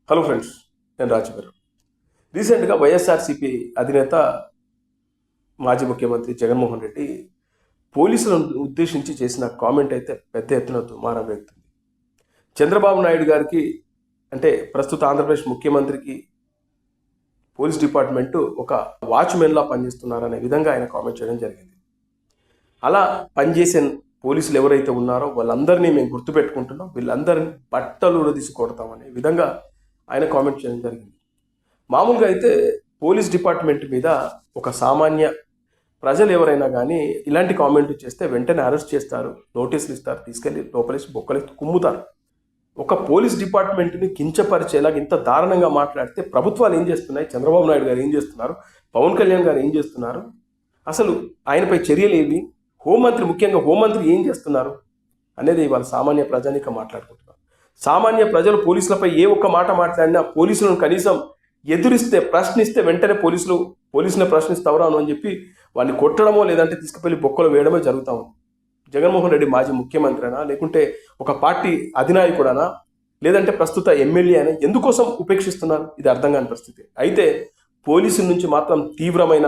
Hello friends, నేను రాజుగారు. రీసెంట్గా వైఎస్ఆర్సీపీ అధినేత మాజీ ముఖ్యమంత్రి జగన్మోహన్ రెడ్డి పోలీసులను ఉద్దేశించి చేసిన కామెంట్ అయితే పెద్ద ఎత్తున దుమారం రేగుతుంది. చంద్రబాబు నాయుడు గారికి అంటే ప్రస్తుత ఆంధ్రప్రదేశ్ ముఖ్యమంత్రికి పోలీస్ డిపార్ట్మెంటు ఒక వాచ్మెన్లా పనిచేస్తున్నారనే విధంగా ఆయన కామెంట్ చేయడం జరిగింది. అలా పనిచేసే పోలీసులు ఎవరైతే ఉన్నారో వాళ్ళందరినీ మేము గుర్తుపెట్టుకుంటున్నాం, వీళ్ళందరినీ బట్టలు ఉడదీసి కొడతామనే విధంగా ఆయన కామెంట్ చేయడం జరిగింది. మామూలుగా అయితే పోలీస్ డిపార్ట్మెంట్ మీద ఒక సామాన్య ప్రజలు ఎవరైనా కానీ ఇలాంటి కామెంట్ చేస్తే వెంటనే అరెస్ట్ చేస్తారు, నోటీసులు ఇస్తారు, తీసుకెళ్ళి లోపలేసి బొక్కలేసి కుమ్ముతారు. ఒక పోలీస్ డిపార్ట్మెంట్ని కించపరిచేలాగా ఇంత దారుణంగా మాట్లాడితే ప్రభుత్వాలు ఏం చేస్తున్నాయి, చంద్రబాబు నాయుడు గారు ఏం చేస్తున్నారు, పవన్ కళ్యాణ్ గారు ఏం చేస్తున్నారు, అసలు ఆయనపై చర్యలు ఏవి, హోంమంత్రి ముఖ్యంగా హోంమంత్రి ఏం చేస్తున్నారు అనేది ఇవాళ సామాన్య ప్రజానిక మాట్లాడుకుంటున్నారు. సామాన్య ప్రజలు పోలీసులపై ఏ ఒక్క మాట మాట్లాడినా పోలీసులను కనీసం ఎదురిస్తే ప్రశ్నిస్తే వెంటనే పోలీసులను ప్రశ్నిస్తావరా అని చెప్పి వాడిని కొట్టడమో లేదంటే తీసుకుపోయి బొక్కలు వేయడమో జరుగుతూ ఉంది. జగన్మోహన్ రెడ్డి మాజీ ముఖ్యమంత్రినా లేకుంటే ఒక పార్టీ అధినాయకుడనా లేదంటే ప్రస్తుత ఎమ్మెల్యే అయినా ఎందుకోసం ఉపేక్షిస్తున్నారు, ఇది అర్థం కాని పరిస్థితి. అయితే పోలీసుల నుంచి మాత్రం తీవ్రమైన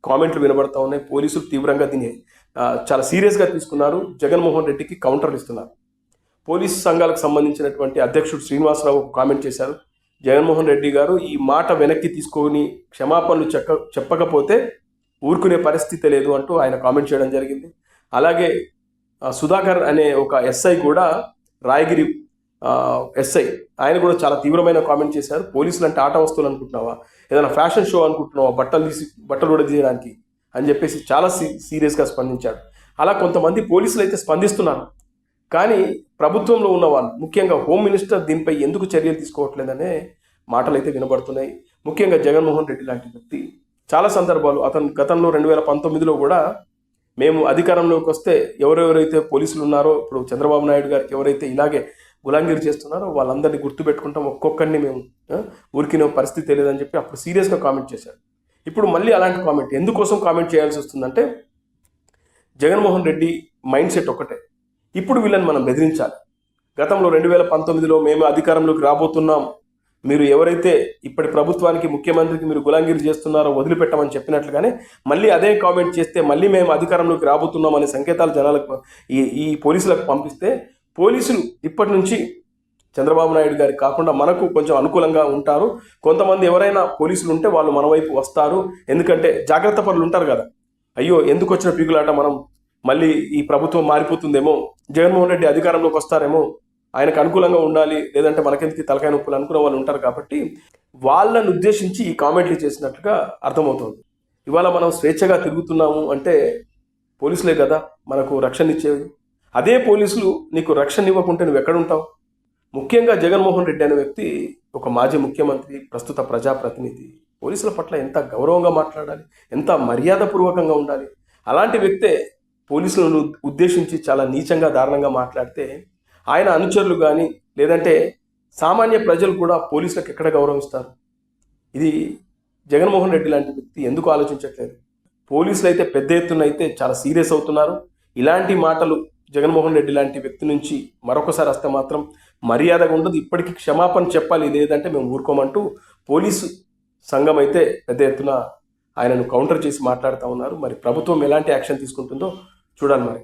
కామెంట్లు వినబడతా ఉన్నాయి. పోలీసులు తీవ్రంగా దీన్ని చాలా సీరియస్గా తీసుకున్నారు. జగన్మోహన్ రెడ్డికి కౌంటర్లు ఇస్తున్నారు. పోలీసు సంఘాలకు సంబంధించినటువంటి అధ్యక్షుడు శ్రీనివాసరావు కామెంట్ చేశారు, జగన్మోహన్ రెడ్డి గారు ఈ మాట వెనక్కి తీసుకొని క్షమాపణలు చెప్పకపోతే ఊరుకునే పరిస్థితి లేదు అంటూ ఆయన కామెంట్ చేయడం జరిగింది. అలాగే సుధాకర్ అనే ఒక ఎస్ఐ కూడా, రాయగిరి ఎస్ఐ, ఆయన కూడా చాలా తీవ్రమైన కామెంట్ చేశారు. పోలీసులు అంటే ఆట వస్తువులు అనుకుంటున్నావా, ఏదైనా ఫ్యాషన్ షో అనుకుంటున్నావా, బట్టలు కూడా తీయడానికి అని చెప్పేసి చాలా సీరియస్గా స్పందించాడు. అలా కొంతమంది పోలీసులు అయితే స్పందిస్తున్నారు, కానీ ప్రభుత్వంలో ఉన్న వాళ్ళు ముఖ్యంగా హోమ్ మినిస్టర్ దీనిపై ఎందుకు చర్యలు తీసుకోవట్లేదనే మాటలు అయితే వినబడుతున్నాయి. ముఖ్యంగా జగన్మోహన్ రెడ్డి లాంటి వ్యక్తి చాలా సందర్భాలు అతను గతంలో 2019లో కూడా మేము అధికారంలోకి వస్తే ఎవరెవరైతే పోలీసులు ఉన్నారో, ఇప్పుడు చంద్రబాబు నాయుడు గారికి ఎవరైతే ఇలాగే గులాంగిరి చేస్తున్నారో వాళ్ళందరినీ గుర్తుపెట్టుకుంటాం, ఒక్కొక్కరిని మేము ఊరికిన పరిస్థితి లేదని చెప్పి అప్పుడు సీరియస్గా కామెంట్ చేశాడు. ఇప్పుడు మళ్ళీ అలాంటి కామెంట్ ఎందుకోసం కామెంట్ చేయాల్సి వస్తుందంటే జగన్మోహన్ రెడ్డి మైండ్ సెట్ ఒకటే, ఇప్పుడు వీళ్ళని మనం బెదిరించాలి. గతంలో 2019లో మేము అధికారంలోకి రాబోతున్నాం, మీరు ఎవరైతే ఇప్పటి ప్రభుత్వానికి ముఖ్యమంత్రికి మీరు గులాంగిరి చేస్తున్నారో వదిలిపెట్టమని చెప్పినట్లుగానే మళ్ళీ అదే కామెంట్ చేస్తే మళ్ళీ మేము అధికారంలోకి రాబోతున్నాం అనే సంకేతాలు జనాలకు ఈ పోలీసులకు పంపిస్తే పోలీసులు ఇప్పటి నుంచి చంద్రబాబు నాయుడు గారికి కాకుండా మనకు కొంచెం అనుకూలంగా ఉంటారు. కొంతమంది ఎవరైనా పోలీసులు ఉంటే వాళ్ళు మన వైపు వస్తారు, ఎందుకంటే జాగ్రత్త పనులు ఉంటారు కదా, అయ్యో ఎందుకు వచ్చిన పీకులాట, మనం మళ్ళీ ఈ ప్రభుత్వం మారిపోతుందేమో, జగన్మోహన్ రెడ్డి అధికారంలోకి వస్తారేమో, ఆయనకు అనుకూలంగా ఉండాలి, లేదంటే మనకెందుకు తలకాయ నొప్పులు అనుకున్న వాళ్ళు ఉంటారు. కాబట్టి వాళ్ళని ఉద్దేశించి ఈ కామెంట్లు చేసినట్లుగా అర్థమవుతుంది. ఇవాళ మనం స్వేచ్ఛగా తిరుగుతున్నాము అంటే పోలీసులే కదా మనకు రక్షణ ఇచ్చేది. అదే పోలీసులు నీకు రక్షణ ఇవ్వకుంటే నువ్వు ఎక్కడ ఉంటావు? ముఖ్యంగా జగన్మోహన్ రెడ్డి అనే వ్యక్తి ఒక మాజీ ముఖ్యమంత్రి, ప్రస్తుత ప్రజాప్రతినిధి. పోలీసుల పట్ల ఎంత గౌరవంగా మాట్లాడాలి, ఎంత మర్యాదపూర్వకంగా ఉండాలి. అలాంటి వ్యక్తే పోలీసులను ఉద్దేశించి చాలా నీచంగా దారుణంగా మాట్లాడితే ఆయన అనుచరులు కానీ లేదంటే సామాన్య ప్రజలు కూడా పోలీసులకు ఎక్కడ గౌరవిస్తారు? ఇది జగన్మోహన్ రెడ్డి లాంటి వ్యక్తి ఎందుకు ఆలోచించట్లేదు? పోలీసులు అయితే పెద్ద ఎత్తున అయితే చాలా సీరియస్ అవుతున్నారు. ఇలాంటి మాటలు జగన్మోహన్ రెడ్డి లాంటి వ్యక్తి నుంచి మరొకసారి వస్తే మాత్రం మర్యాదగా ఉండదు. ఇప్పటికీ క్షమాపణ చెప్పాలి, లేదంటే మేము ఊరుకోమంటూ పోలీసు సంఘం అయితే పెద్ద ఎత్తున ఆయనను కౌంటర్ చేసి మాట్లాడుతూ ఉన్నారు. మరి ప్రభుత్వం ఎలాంటి యాక్షన్ తీసుకుంటుందో చూడాలి మరి.